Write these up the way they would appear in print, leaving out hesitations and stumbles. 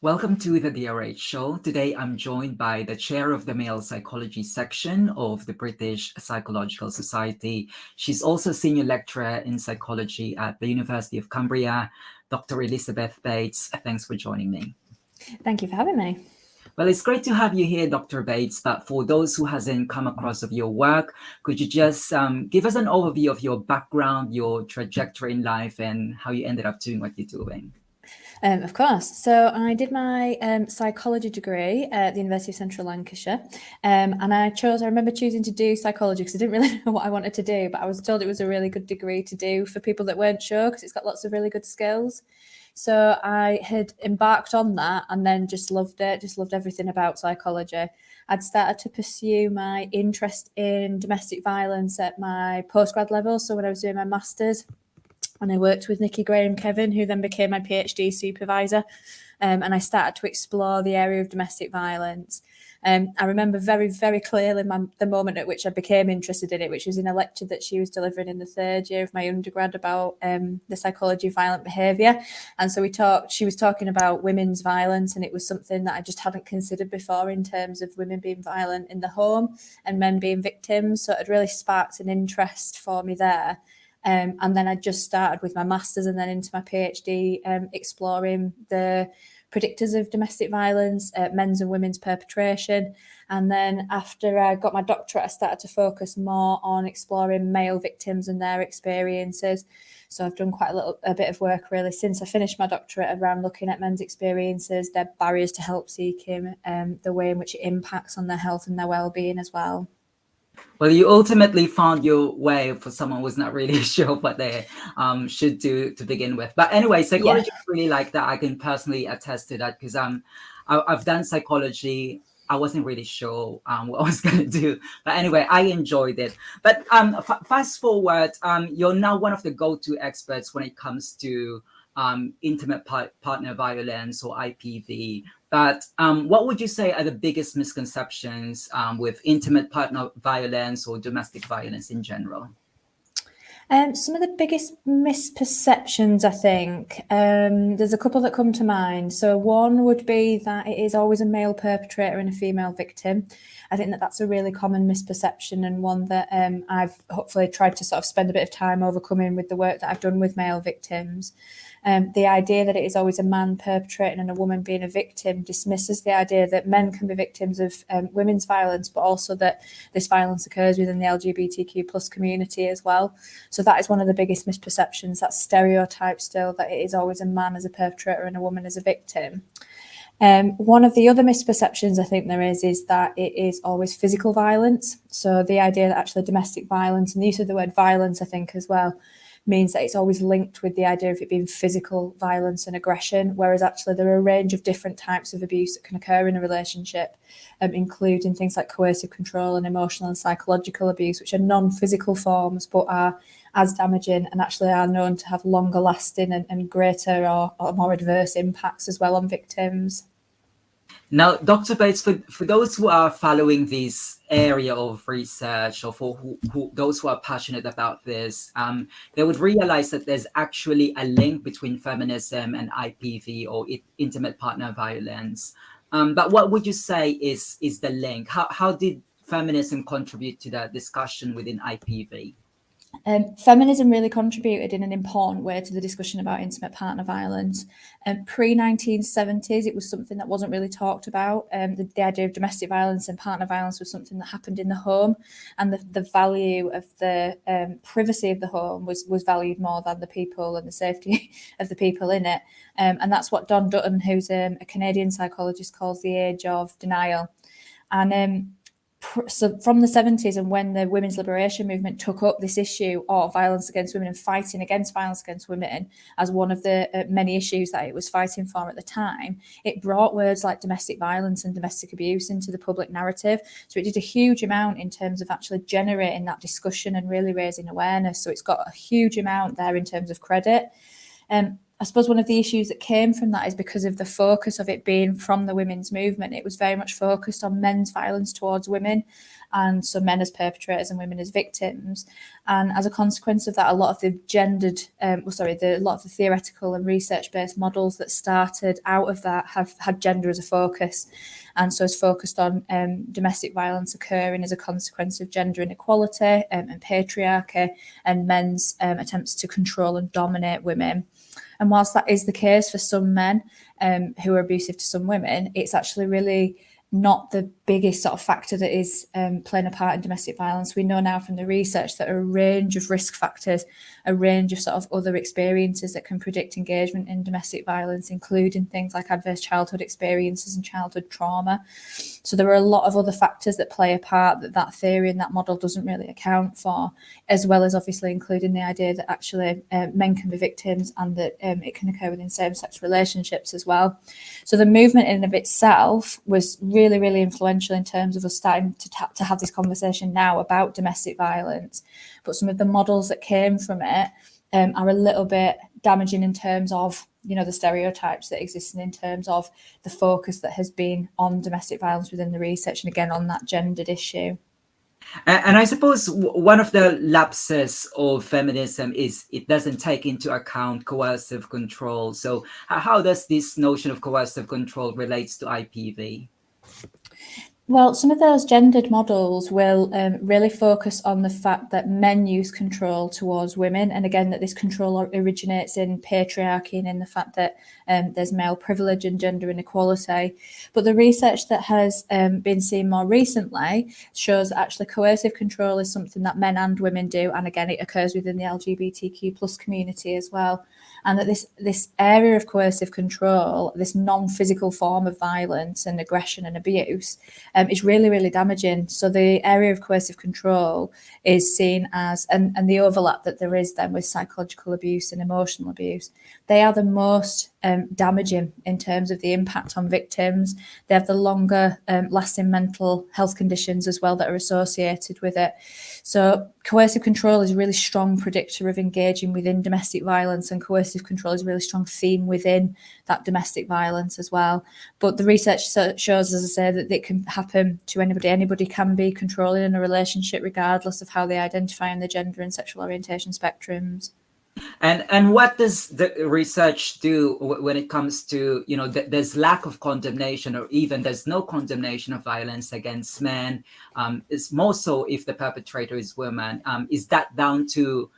Welcome to the DRH show. Today I'm joined by the chair of the male psychology section of the British Psychological Society. She's also senior lecturer in psychology at the University of Cumbria, Dr. Elizabeth Bates. Thanks for joining me. Thank you for having me. Well, it's great to have you here, Dr. Bates, but for those who hasn't come across of your work, could you just give us an overview of your background, your trajectory in life, and how you ended up doing what you're doing? Of course. So I did my psychology degree at the University of Central Lancashire, and I remember choosing to do psychology because I didn't really know what I wanted to do, but I was told it was a really good degree to do for people that weren't sure because it's got lots of really good skills. So I had embarked on that and then just loved it, just loved everything about psychology. I'd started to pursue my interest in domestic violence at my postgrad level. So when I was doing my master's, and I worked with Nikki Graham Kevin, who then became my PhD supervisor, and I started to explore the area of domestic violence. I remember very, very clearly the moment at which I became interested in it, which was in a lecture that she was delivering in the third year of my undergrad about the psychology of violent behaviour. And so she was talking about women's violence, and it was something that I just hadn't considered before in terms of women being violent in the home and men being victims. So it really sparked an interest for me there. And then I just started with my master's and then into my PhD, exploring the predictors of domestic violence, men's and women's perpetration. And then after I got my doctorate, I started to focus more on exploring male victims and their experiences. So I've done quite a bit of work really since I finished my doctorate around looking at men's experiences, their barriers to help seeking, the way in which it impacts on their health and their well-being as well. Well, you ultimately found your way for someone who's not really sure what they should do to begin with. But anyway, psychology is really like that. I can personally attest to that because I've done psychology. I wasn't really sure what I was going to do. But anyway, I enjoyed it. But fast forward, you're now one of the go-to experts when it comes to intimate partner violence or IPV. But what would you say are the biggest misconceptions with intimate partner violence or domestic violence in general? Some of the biggest misperceptions, I think, there's a couple that come to mind. So one would be that it is always a male perpetrator and a female victim. I think that that's a really common misperception and one that I've hopefully tried to sort of spend a bit of time overcoming with the work that I've done with male victims. The idea that it is always a man perpetrating and a woman being a victim dismisses the idea that men can be victims of women's violence, but also that this violence occurs within the LGBTQ plus community as well. So that is one of the biggest misperceptions, that stereotype still, that it is always a man as a perpetrator and a woman as a victim. One of the other misperceptions I think there is that it is always physical violence. So the idea that actually domestic violence, and the use of the word violence, I think as well, means that it's always linked with the idea of it being physical violence and aggression, whereas actually there are a range of different types of abuse that can occur in a relationship, including things like coercive control and emotional and psychological abuse, which are non-physical forms but are as damaging and actually are known to have longer lasting and greater or more adverse impacts as well on victims. Now, Dr. Bates, for those who are following this area of research, or for those who are passionate about this, they would realize that there's actually a link between feminism and IPV, or intimate partner violence. But what would you say is the link? How did feminism contribute to the discussion within IPV? Feminism really contributed in an important way to the discussion about intimate partner violence. Pre-1970s, it was something that wasn't really talked about. The idea of domestic violence and partner violence was something that happened in the home, and the value of the privacy of the home was valued more than the people and the safety of the people in it. And that's what Don Dutton, who's a Canadian psychologist, calls the age of denial. And so from the 70s, and when the women's liberation movement took up this issue of violence against women and fighting against violence against women as one of the many issues that it was fighting for at the time, it brought words like domestic violence and domestic abuse into the public narrative. So it did a huge amount in terms of actually generating that discussion and really raising awareness. So it's got a huge amount there in terms of credit. I suppose one of the issues that came from that is because of the focus of it being from the women's movement. It was very much focused on men's violence towards women, and so men as perpetrators and women as victims. And as a consequence of that, a lot of the a lot of the theoretical and research-based models that started out of that have had gender as a focus, and so it's focused on domestic violence occurring as a consequence of gender inequality and patriarchy and men's attempts to control and dominate women. And whilst that is the case for some men who are abusive to some women, it's actually really not the biggest sort of factor that is playing a part in domestic violence. We know now from the research that a range of risk factors, a range of sort of other experiences that can predict engagement in domestic violence, including things like adverse childhood experiences and childhood trauma. So there are a lot of other factors that play a part that theory and that model doesn't really account for, as well as obviously including the idea that actually men can be victims and that it can occur within same-sex relationships as well. So the movement in and of itself was really, really influential in terms of us starting to have this conversation now about domestic violence. But some of the models that came from it are a little bit damaging in terms of, you know, the stereotypes that exist and in terms of the focus that has been on domestic violence within the research and again on that gendered issue. And I suppose one of the lapses of feminism is it doesn't take into account coercive control. So how does this notion of coercive control relates to IPV? Well, some of those gendered models will really focus on the fact that men use control towards women. And again, that this control originates in patriarchy and in the fact that there's male privilege and gender inequality. But the research that has been seen more recently shows that actually coercive control is something that men and women do. And again, it occurs within the LGBTQ plus community as well. And that this area of coercive control, this non-physical form of violence and aggression and abuse, is really, really damaging. So the area of coercive control is seen as, and the overlap that there is then with psychological abuse and emotional abuse, they are the most damaging in terms of the impact on victims. They have the longer lasting mental health conditions as well that are associated with it. So coercive control is a really strong predictor of engaging within domestic violence, and coercive control is a really strong theme within that domestic violence as well. But the research shows, as I say, that it can happen to anybody. Anybody can be controlling in a relationship regardless of how they identify on the gender and sexual orientation spectrums. And what does the research do when it comes to, you know, there's lack of condemnation or even there's no condemnation of violence against men? It's more so if the perpetrator is woman. Is that down to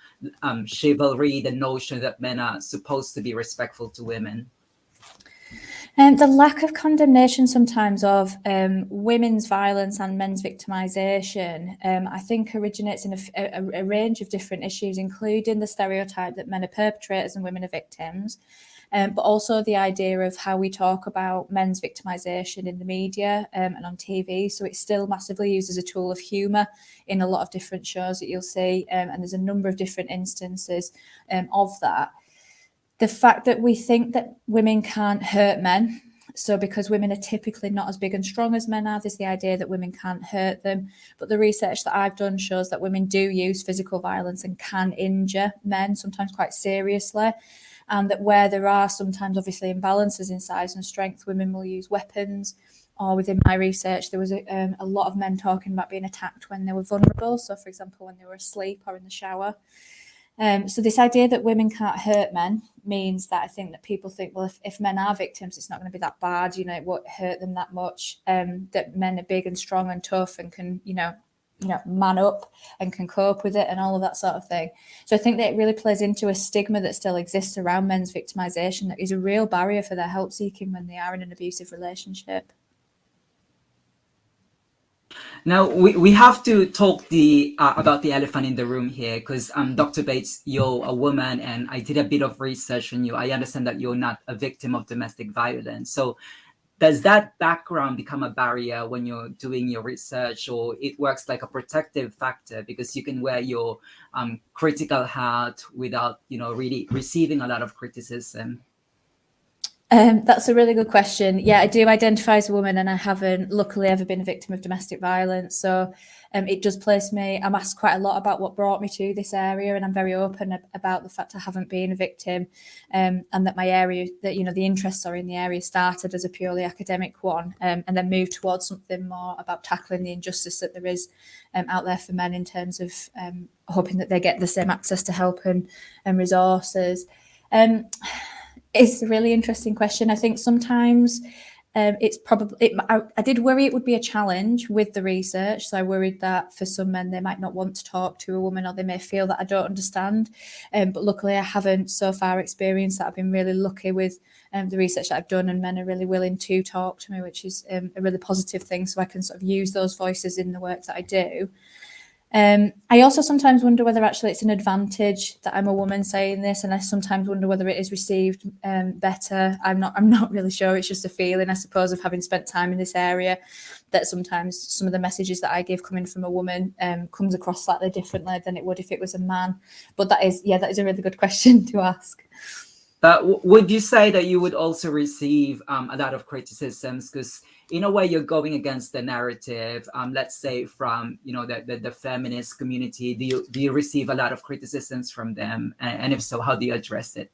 chivalry, the notion that men are supposed to be respectful to women? The lack of condemnation sometimes of women's violence and men's victimisation, I think originates in a range of different issues, including the stereotype that men are perpetrators and women are victims, but also the idea of how we talk about men's victimisation in the media and on TV. So it's still massively used as a tool of humour in a lot of different shows that you'll see, and there's a number of different instances of that. The fact that we think that women can't hurt men, so because women are typically not as big and strong as men are, there's the idea that women can't hurt them. But the research that I've done shows that women do use physical violence and can injure men, sometimes quite seriously. And that where there are sometimes obviously imbalances in size and strength, women will use weapons. Or within my research, there was a lot of men talking about being attacked when they were vulnerable. So, for example, when they were asleep or in the shower. So this idea that women can't hurt men means that I think that people think, well, if men are victims, it's not going to be that bad, you know, it won't hurt them that much, that men are big and strong and tough and can, you know, man up and can cope with it and all of that sort of thing. So I think that it really plays into a stigma that still exists around men's victimisation that is a real barrier for their help seeking when they are in an abusive relationship. Now we have to talk about the elephant in the room here, because Dr. Bates, you're a woman, and I did a bit of research on you. I understand that you're not a victim of domestic violence. So does that background become a barrier when you're doing your research, or it works like a protective factor because you can wear your critical hat without, you know, really receiving a lot of criticism? That's a really good question. Yeah, I do identify as a woman, and I haven't luckily ever been a victim of domestic violence. So it does place me, I'm asked quite a lot about what brought me to this area, and I'm very open about the fact I haven't been a victim, and that my area, that, you know, the interests are in the area started as a purely academic one, and then moved towards something more about tackling the injustice that there is out there for men in terms of hoping that they get the same access to help and resources. It's a really interesting question. I think sometimes it's probably, I did worry it would be a challenge with the research. So I worried that for some men, they might not want to talk to a woman, or they may feel that I don't understand. But luckily I haven't so far experienced that. I've been really lucky with the research that I've done, and men are really willing to talk to me, which is a really positive thing. So I can sort of use those voices in the work that I do. I also sometimes wonder whether actually it's an advantage that I'm a woman saying this, and I sometimes wonder whether it is received better. I'm not really sure. It's just a feeling, I suppose, of having spent time in this area, that sometimes some of the messages that I give coming from a woman comes across slightly differently than it would if it was a man. But that is a really good question to ask. But would you say that you would also receive a lot of criticisms? Because in a way, you're going against the narrative. Let's say from, you know, the feminist community. Do you receive a lot of criticisms from them? And if so, how do you address it?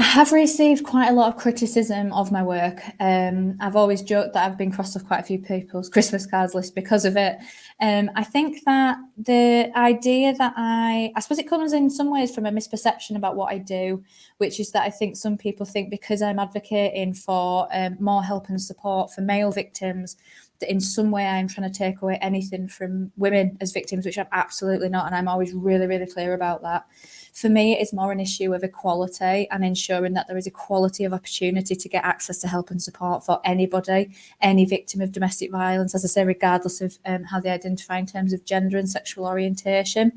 I have received quite a lot of criticism of my work. I've always joked that I've been crossed off quite a few people's Christmas cards list because of it. I think that the idea that I suppose it comes in some ways from a misperception about what I do, which is that I think some people think because I'm advocating for more help and support for male victims, that in some way I'm trying to take away anything from women as victims, which I'm absolutely not. And I'm always really, really clear about that. For me, it is more an issue of equality and ensuring that there is equality of opportunity to get access to help and support for anybody, any victim of domestic violence, as I say, regardless of how they identify in terms of gender and sexual orientation.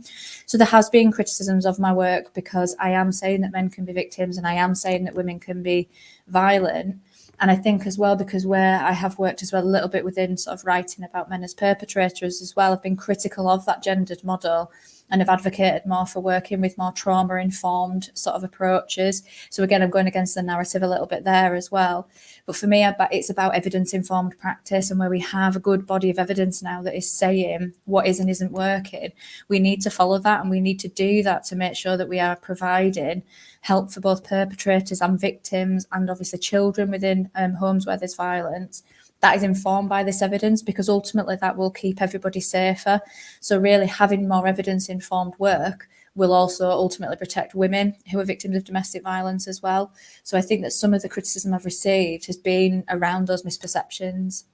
So there has been criticisms of my work because I am saying that men can be victims, and I am saying that women can be violent. And I think as well, because where I have worked as well a little bit within sort of writing about men as perpetrators as well, I've been critical of that gendered model and have advocated more for working with more trauma-informed sort of approaches. So again, I'm going against the narrative a little bit there as well. But for me, it's about evidence-informed practice, and where we have a good body of evidence now that is saying what is and isn't working, we need to follow that, and we need to do that to make sure that we are providing help for both perpetrators and victims, and obviously children within homes where there's violence. That is informed by this evidence, because ultimately that will keep everybody safer. So really having more evidence-informed work will also ultimately protect women who are victims of domestic violence as well. So I think that some of the criticism I've received has been around those misperceptions.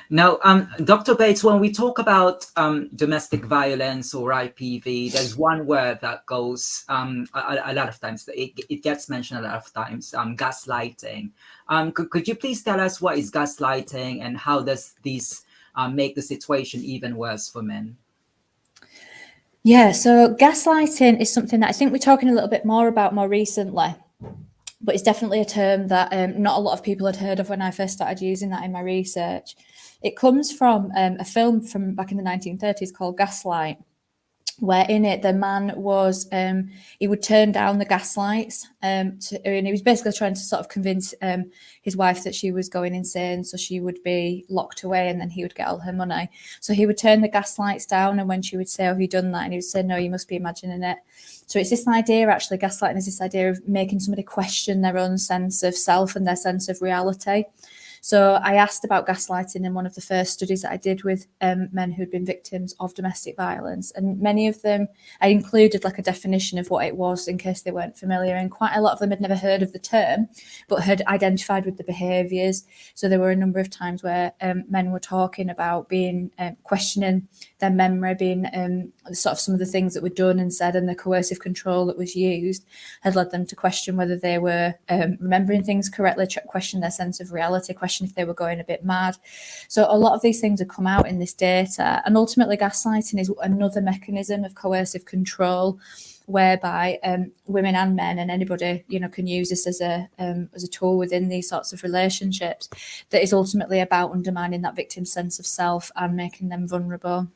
Now, Dr. Bates, when we talk about domestic violence or IPV, there's one word that goes a lot of times, it gets mentioned a lot of times, gaslighting. Could you please tell us what is gaslighting, and how does this make the situation even worse for men? Yeah, so gaslighting is something that I think we're talking a little bit more about more recently, but it's definitely a term that not a lot of people had heard of when I first started using that in my research. It comes from a film from back in the 1930s called Gaslight, where in it the man was he would turn down the gaslights and he was basically trying to sort of convince his wife that she was going insane, so she would be locked away and then he would get all her money. So he would turn the gaslights down, and when she would say, "Oh, have you done that?" and he would say, "No, you must be imagining it." So it's this idea, actually, gaslighting is this idea of making somebody question their own sense of self and their sense of reality. So I asked about gaslighting in one of the first studies that I did with men who'd been victims of domestic violence. And many of them, I included like a definition of what it was in case they weren't familiar. And quite a lot of them had never heard of the term, but had identified with the behaviours. So there were a number of times where men were talking about being questioning their memory, being sort of some of the things that were done and said, and the coercive control that was used had led them to question whether they were remembering things correctly, question their sense of reality, question if they were going a bit mad. So a lot of these things have come out in this data, and ultimately gaslighting is another mechanism of coercive control, whereby women and men and anybody, you know, can use this as a tool within these sorts of relationships, that is ultimately about undermining that victim's sense of self and making them vulnerable.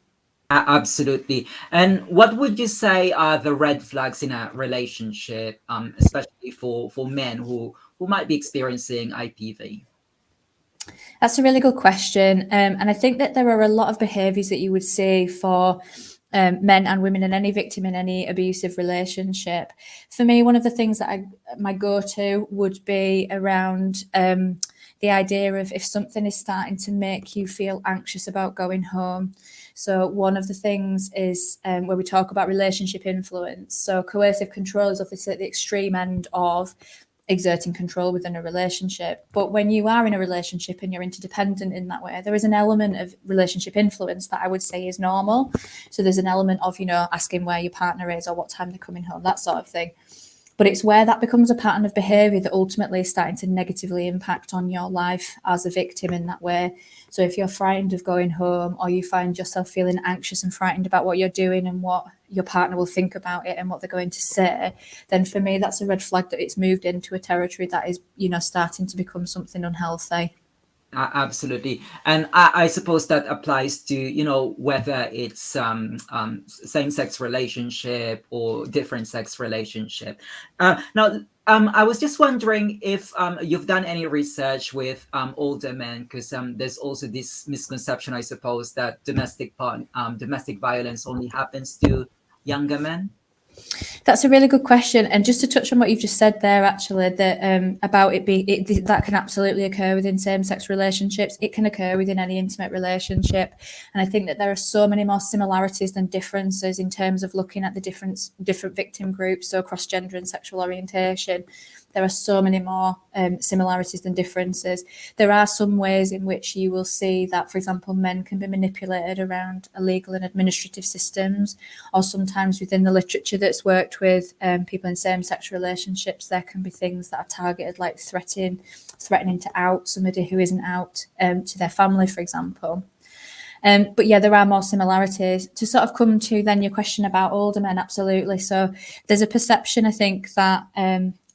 Absolutely. And what would you say are the red flags in a relationship, especially for men who might be experiencing IPV? That's a really good question. And I think that there are a lot of behaviours that you would see for men and women and any victim in any abusive relationship. For me, one of the things that my go-to would be around the idea of if something is starting to make you feel anxious about going home. So one of the things is where we talk about relationship influence. So coercive control is obviously at the extreme end of exerting control within a relationship. But when you are in a relationship and you're interdependent in that way, there is an element of relationship influence that I would say is normal. So there's an element of, asking where your partner is or what time they're coming home, that sort of thing. But it's where that becomes a pattern of behaviour that ultimately is starting to negatively impact on your life as a victim in that way. So if you're frightened of going home, or you find yourself feeling anxious and frightened about what you're doing and what your partner will think about it and what they're going to say, then for me, that's a red flag that it's moved into a territory that is, starting to become something unhealthy. Absolutely. And I suppose that applies to, whether it's same-sex relationship or different sex relationship. Now, I was just wondering if you've done any research with older men, because there's also this misconception, I suppose, that domestic violence only happens to younger men. That's a really good question. And just to touch on what you've just said there, actually, that about that can absolutely occur within same-sex relationships. It can occur within any intimate relationship. And I think that there are so many more similarities than differences in terms of looking at the different victim groups, so across gender and sexual orientation. There are so many more similarities than differences. There are some ways in which you will see that, for example, men can be manipulated around legal and administrative systems, or sometimes within the literature that's worked with people in same-sex relationships, there can be things that are targeted, like threatening to out somebody who isn't out to their family, for example. But yeah, there are more similarities. To sort of come to then your question about older men, absolutely. So there's a perception, I think, that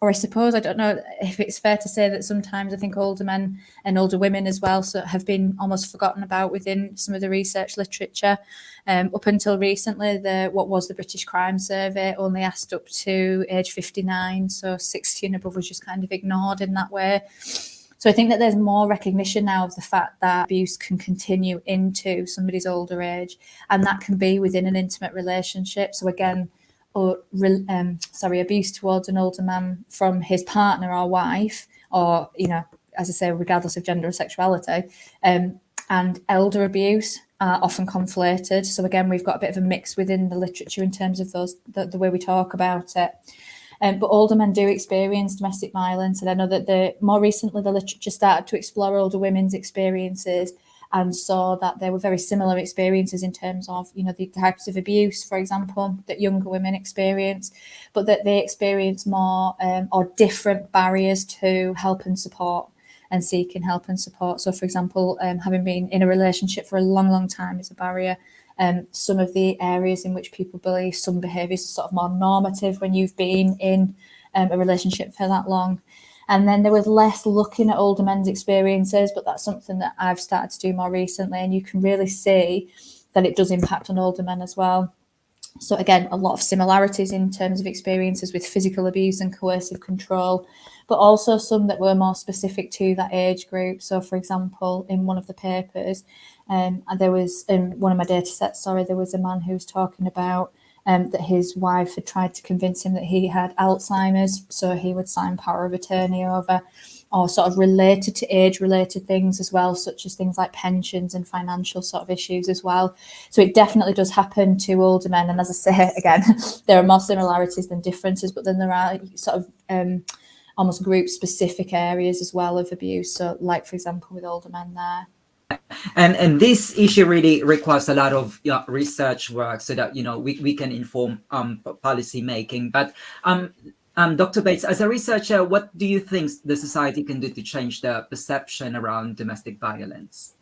or I suppose, I don't know if it's fair to say that sometimes I think older men and older women as well have been almost forgotten about within some of the research literature. Up until recently, what was the British Crime Survey only asked up to age 59, so 60 and above was just kind of ignored in that way. So I think that there's more recognition now of the fact that abuse can continue into somebody's older age, and that can be within an intimate relationship. So again, abuse towards an older man from his partner or wife, or, as I say, regardless of gender or sexuality, and elder abuse are often conflated. So again, we've got a bit of a mix within the literature in terms of the way we talk about it. But older men do experience domestic violence, and I know that more recently the literature started to explore older women's experiences and saw that there were very similar experiences in terms of, the types of abuse, for example, that younger women experience, but that they experience more or different barriers to help and support and seeking help and support. So, for example, having been in a relationship for a long, long time is a barrier. Some of the areas in which people believe some behaviours are sort of more normative when you've been in a relationship for that long. And then there was less looking at older men's experiences, but that's something that I've started to do more recently. And you can really see that it does impact on older men as well. So again, a lot of similarities in terms of experiences with physical abuse and coercive control, but also some that were more specific to that age group. So for example, in one of the papers, there was, in one of my data sets, there was a man who was talking about that his wife had tried to convince him that he had Alzheimer's, so he would sign power of attorney over, or sort of related to age-related things as well, such as things like pensions and financial sort of issues as well. So it definitely does happen to older men. And as I say, again, there are more similarities than differences, but then there are sort of almost group-specific areas as well of abuse. So like, for example, with older men there. And this issue really requires a lot of research work so that we can inform policy making. But Dr. Bates, as a researcher, what do you think the society can do to change the perception around domestic violence?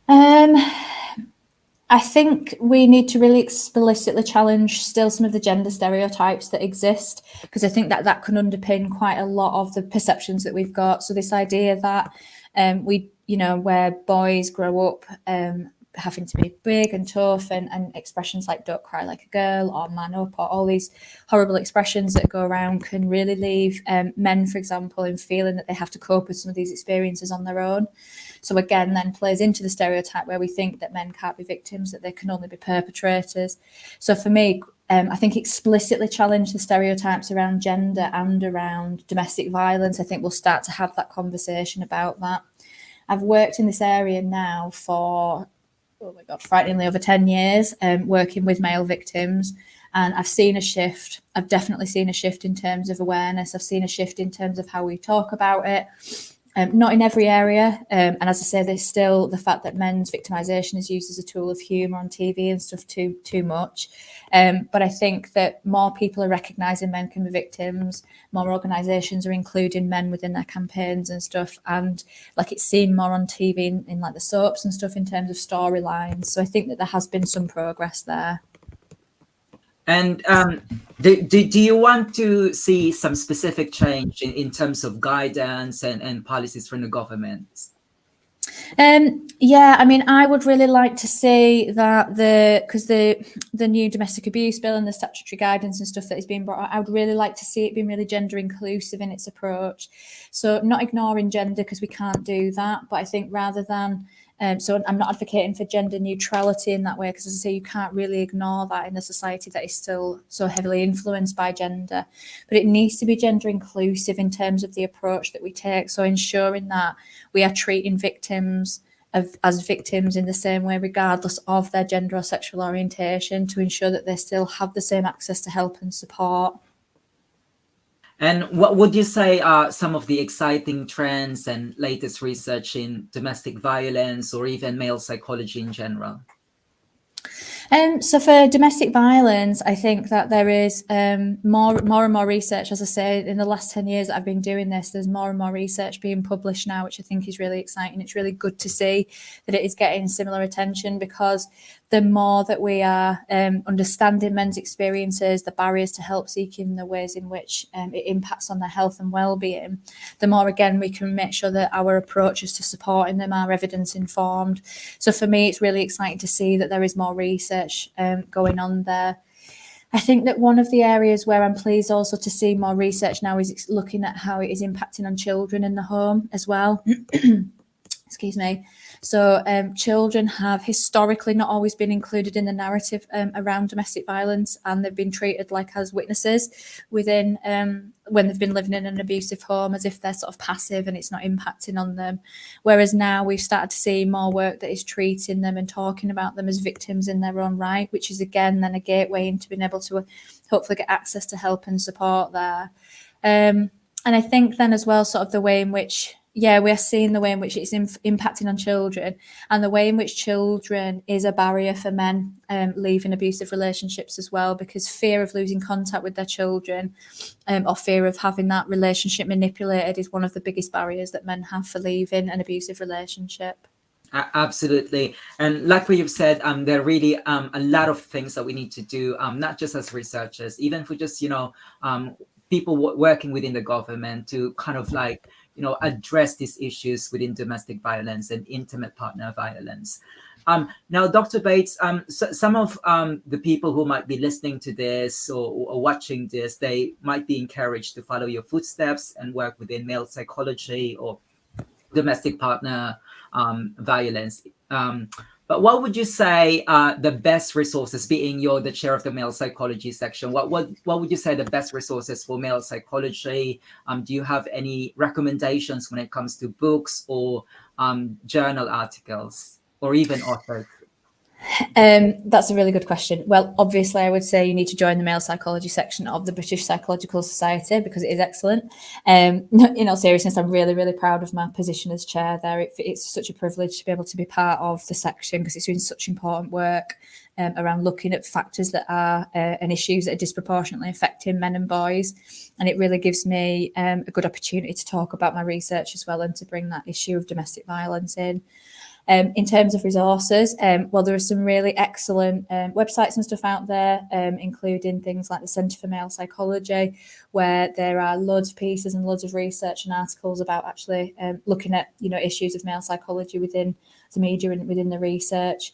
I think we need to really explicitly challenge still some of the gender stereotypes that exist, because I think that can underpin quite a lot of the perceptions that we've got. So this idea that where boys grow up having to be big and tough, and expressions like "don't cry like a girl" or "man up" or all these horrible expressions that go around can really leave men, for example, in feeling that they have to cope with some of these experiences on their own. So again, then plays into the stereotype where we think that men can't be victims, that they can only be perpetrators. So for me, I think explicitly challenge the stereotypes around gender and around domestic violence. I think we'll start to have that conversation about that. I've worked in this area now for, oh my God, frighteningly over 10 years, working with male victims. And I've seen a shift. I've definitely seen a shift in terms of awareness. I've seen a shift in terms of how we talk about it. Not in every area. And as I say, there's still the fact that men's victimisation is used as a tool of humour on TV and stuff too much. But I think that more people are recognising men can be victims. More organisations are including men within their campaigns and stuff. And like it's seen more on TV in like the soaps and stuff in terms of storylines. So I think that there has been some progress there. And do you want to see some specific change in terms of guidance and policies from the government? Yeah, I mean, I would really like to see that the new domestic abuse bill and the statutory guidance and stuff that is being brought out, I would really like to see it being really gender inclusive in its approach. So not ignoring gender, because we can't do that, but I think rather than so I'm not advocating for gender neutrality in that way, because as I say, you can't really ignore that in a society that is still so heavily influenced by gender. But it needs to be gender inclusive in terms of the approach that we take. So ensuring that we are treating victims as victims in the same way, regardless of their gender or sexual orientation, to ensure that they still have the same access to help and support. And what would you say are some of the exciting trends and latest research in domestic violence or even male psychology in general? So for domestic violence, I think that there is more and more research. As I say, in the last 10 years that I've been doing this, there's more and more research being published now, which I think is really exciting. It's really good to see that it is getting similar attention, because the more that we are understanding men's experiences, the barriers to help seeking, the ways in which it impacts on their health and well-being, the more, again, we can make sure that our approaches to supporting them are evidence-informed. So for me, it's really exciting to see that there is more research going on there. I think that one of the areas where I'm pleased also to see more research now is looking at how it is impacting on children in the home as well. Excuse me. So children have historically not always been included in the narrative around domestic violence, and they've been treated like as witnesses within when they've been living in an abusive home, as if they're sort of passive and it's not impacting on them. Whereas now we've started to see more work that is treating them and talking about them as victims in their own right, which is again then a gateway into being able to hopefully get access to help and support there. And I think then as well, sort of the way in which we're seeing the way in which it's impacting on children, and the way in which children is a barrier for men leaving abusive relationships as well, because fear of losing contact with their children or fear of having that relationship manipulated is one of the biggest barriers that men have for leaving an abusive relationship. Absolutely. And like what you've said, there are really a lot of things that we need to do, not just as researchers, even for just, people working within the government to kind of like, address these issues within domestic violence and intimate partner violence. Now, Dr. Bates, some of the people who might be listening to this or watching this, they might be encouraged to follow your footsteps and work within male psychology or domestic partner violence. But what would you say the best resources, being you're the chair of the male psychology section, what would you say the best resources for male psychology? Do you have any recommendations when it comes to books or journal articles or even authors? That's a really good question. Well, obviously, I would say you need to join the male psychology section of the British Psychological Society, because it is excellent. In all seriousness, I'm really, really proud of my position as chair there. It's such a privilege to be able to be part of the section, because it's doing such important work around looking at factors that are and issues that are disproportionately affecting men and boys. And it really gives me a good opportunity to talk about my research as well, and to bring that issue of domestic violence in. In terms of resources, well, there are some really excellent websites and stuff out there, including things like the Centre for Male Psychology, where there are loads of pieces and loads of research and articles about actually looking at, issues of male psychology within the media and within the research.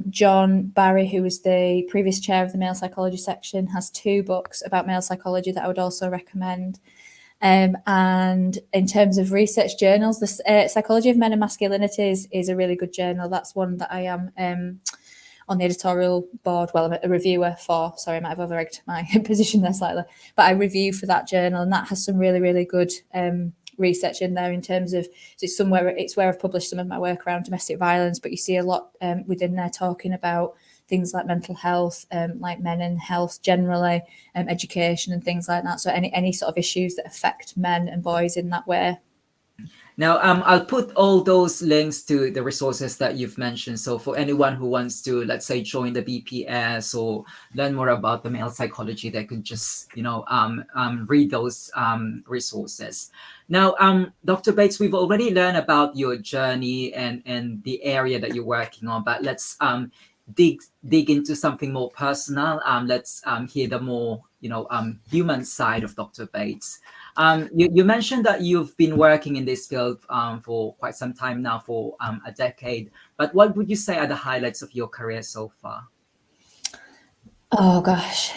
John Barry, who was the previous chair of the male psychology section, has 2 books about male psychology that I would also recommend. And in terms of research journals, the Psychology of Men and Masculinities is a really good journal. That's one that I am on the editorial board. Well, I'm a reviewer for. Sorry, I might have over-egged my position there slightly. But I review for that journal, and that has some really, really good research in there in terms of, so it's where I've published some of my work around domestic violence, but you see a lot within there talking about things like mental health, like men and health generally, education and things like that. So any sort of issues that affect men and boys in that way. Now, I'll put all those links to the resources that you've mentioned. So for anyone who wants to, let's say, join the BPS or learn more about the male psychology, they could just, read those resources. Now, Dr. Bates, we've already learned about your journey and the area that you're working on, but let's dig into something more personal. Let's hear the more human side of Dr. Bates. You mentioned that you've been working in this field for quite some time now, for a decade. But what would you say are the highlights of your career so far? Oh gosh,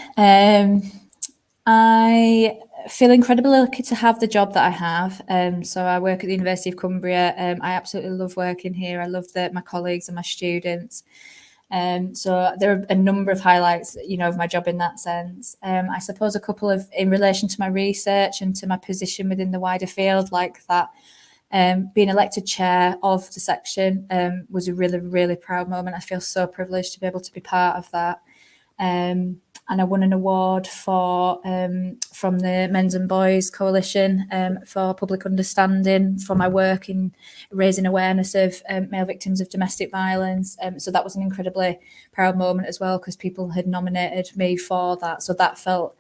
I feel incredibly lucky to have the job that I have. So I work at the University of Cumbria. I absolutely love working here. I love my colleagues and my students. So there are a number of highlights, of my job in that sense. I suppose a couple of in relation to my research and to my position within the wider field, like that. Being elected chair of the section was a really, really proud moment. I feel so privileged to be able to be part of that. And I won an award from the Men's and Boys Coalition for public understanding for my work in raising awareness of male victims of domestic violence. So that was an incredibly proud moment as well, because people had nominated me for that. So that felt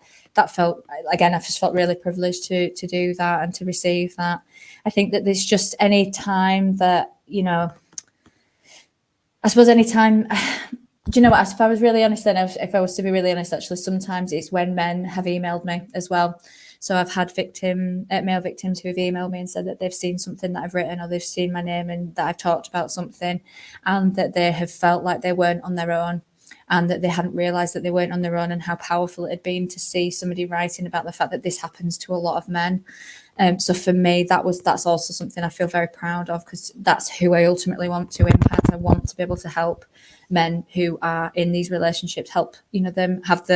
again, I just felt really privileged to do that and to receive that. I think that there's just any time that, I suppose any time. Do you know what? If I was really honest, then if I was to be really honest, actually, sometimes it's when men have emailed me as well. So I've had male victims who have emailed me and said that they've seen something that I've written, or they've seen my name and that I've talked about something, and that they have felt like they weren't on their own, and that they hadn't realised that they weren't on their own, and how powerful it had been to see somebody writing about the fact that this happens to a lot of men. So for me, that's also something I feel very proud of, because that's who I ultimately want to impact. I want to be able to help men who are in these relationships, help them have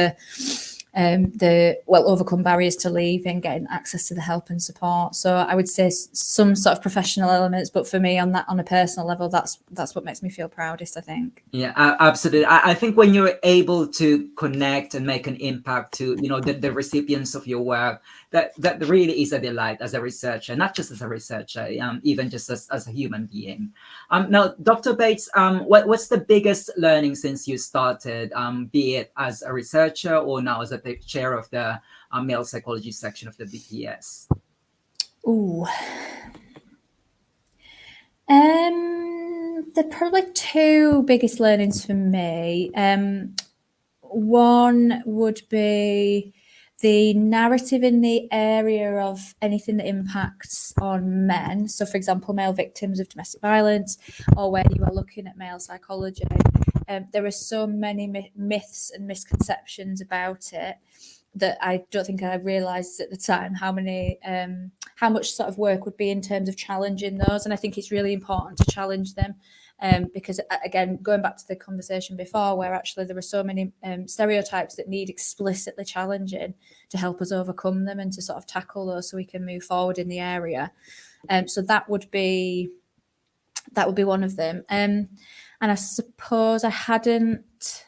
overcome barriers to leaving, getting access to the help and support. So I would say some sort of professional elements, but for me, on a personal level, that's what makes me feel proudest, I think. Yeah, absolutely. I think when you're able to connect and make an impact to the recipients of your work, that really is a delight as a researcher, not just as a researcher, even just as a human being. Now, Dr. Bates, what's the biggest learning since you started, be it as a researcher or now as a chair of the male psychology section of the BPS? Ooh. The probably 2 biggest learnings for me. One would be the narrative in the area of anything that impacts on men. So, for example, male victims of domestic violence, or where you are looking at male psychology. There are so many myths and misconceptions about it that I don't think I realised at the time how much sort of work would be in terms of challenging those. And I think it's really important to challenge them, because, again, going back to the conversation before, where actually there are so many stereotypes that need explicitly challenging to help us overcome them and to sort of tackle those so we can move forward in the area. So that would be one of them. And I suppose I hadn't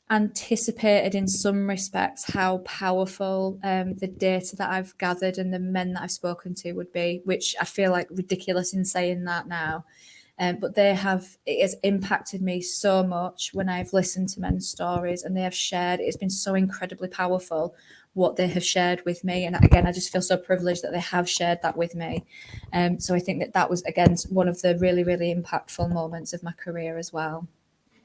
anticipated in some respects how powerful the data that I've gathered and the men that I've spoken to would be, which I feel like ridiculous in saying that now. But it has impacted me so much when I've listened to men's stories, and they have shared. It's been so incredibly powerful what they have shared with me. And again, I just feel so privileged that they have shared that with me. So I think that was, again, one of the really, really impactful moments of my career as well.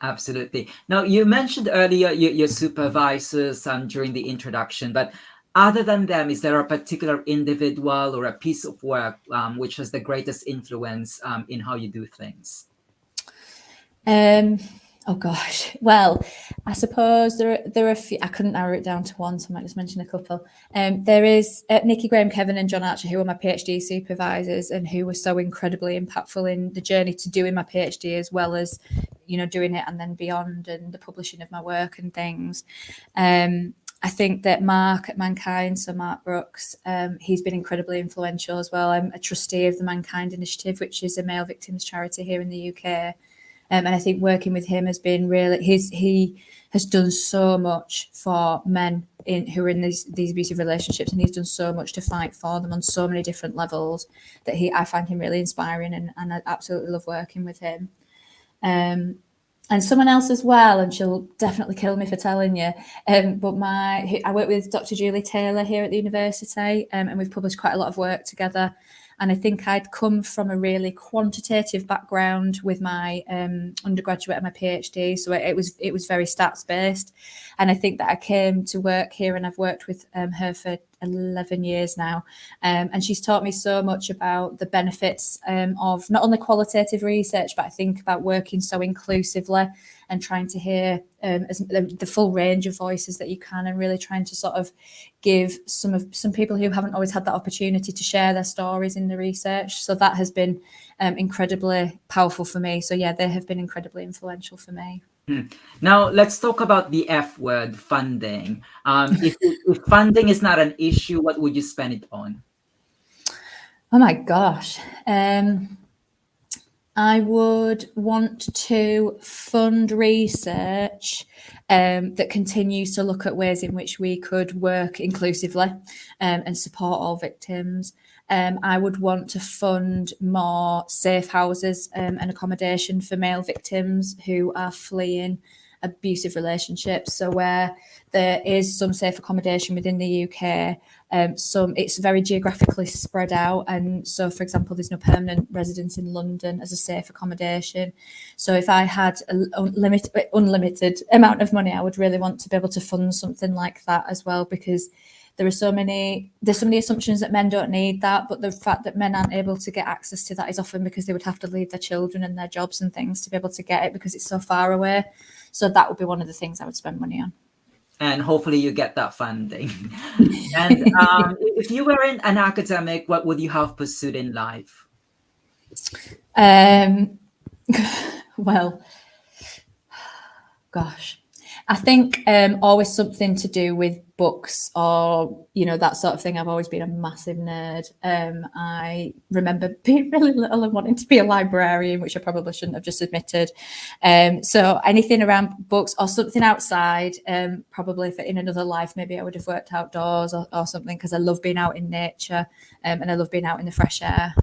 Absolutely. Now, you mentioned earlier your supervisors during the introduction, but other than them, is there a particular individual or a piece of work which has the greatest influence in how you do things? Oh gosh. Well, I suppose there are a few. I couldn't narrow it down to one, so I might just mention a couple. There is Nikki Graham, Kevin, and John Archer, who were my PhD supervisors, and who were so incredibly impactful in the journey to doing my PhD, as well as, you know, doing it and then beyond, and the publishing of my work and things. I think that Mark at Mankind, so Mark Brooks, he's been incredibly influential as well. I'm a trustee of the Mankind Initiative, which is a male victims charity here in the UK. And I think working with him has been really, he has done so much for men who are in these abusive relationships, and he's done so much to fight for them on so many different levels that I find him really inspiring, and I absolutely love working with him. And someone else as well, and she'll definitely kill me for telling you, but I work with Dr. Julie Taylor here at the university, and we've published quite a lot of work together. And I think I'd come from a really quantitative background with my undergraduate and my PhD, so it was very stats based. And I think that I came to work here, and I've worked with her for 11 years now, and she's taught me so much about the benefits of not only qualitative research, but I think about working so inclusively and trying to hear the full range of voices that you can, and really trying to sort of give some people who haven't always had that opportunity to share their stories in the research. So that has been incredibly powerful for me. So yeah, they have been incredibly influential for me. Now let's talk about the F word, funding. If funding is not an issue, what would you spend it on? Oh my gosh. I would want to fund research that continues to look at ways in which we could work inclusively and support all victims. I would want to fund more safe houses and accommodation for male victims who are fleeing abusive relationships. So where there is some safe accommodation within the UK, it's very geographically spread out. And so, for example, there's no permanent residence in London as a safe accommodation. So if I had an unlimited amount of money, I would really want to be able to fund something like that as well, because there's so many assumptions that men don't need that, but the fact that men aren't able to get access to that is often because they would have to leave their children and their jobs and things to be able to get it, because it's so far away. So that would be one of the things I would spend money on. And hopefully you get that funding. And if you weren't an academic, what would you have pursued in life? Well, gosh, I think always something to do with books, or, you know, that sort of thing. I've always been a massive nerd. I remember being really little and wanting to be a librarian, which I probably shouldn't have just admitted. So anything around books or something outside, probably if in another life, maybe I would have worked outdoors or something, because I love being out in nature and I love being out in the fresh air.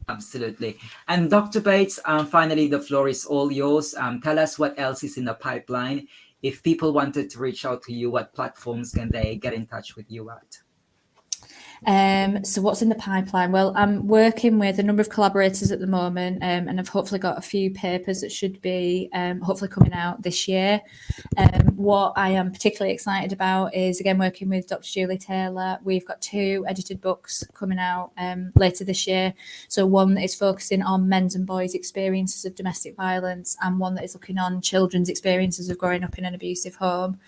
Absolutely. And Dr. Bates, finally, the floor is all yours. Tell us what else is in the pipeline. If people wanted to reach out to you, what platforms can they get in touch with you at? So what's in the pipeline? Well, I'm working with a number of collaborators at the moment, and I've hopefully got a few papers that should be hopefully coming out this year. What I am particularly excited about is, again, working with Dr. Julie Taylor. We've got 2 edited books coming out later this year. So one that is focusing on men's and boys' experiences of domestic violence, and one that is looking on children's experiences of growing up in an abusive home.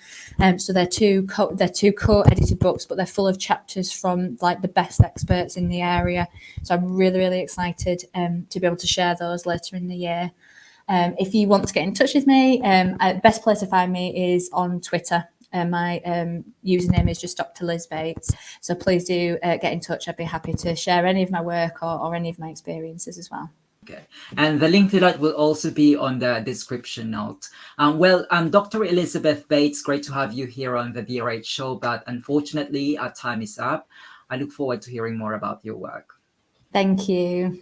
So they're two co-edited books, but they're full of chapters from like the best experts in the area. So I'm really, really excited to be able to share those later in the year. If you want to get in touch with me, the best place to find me is on Twitter. My username is just Dr. Liz Bates. So please do get in touch. I'd be happy to share any of my work or any of my experiences as well. Okay. And the link to that will also be on the description note. Dr. Elizabeth Bates, great to have you here on the DRH show, but unfortunately our time is up. I look forward to hearing more about your work. Thank you.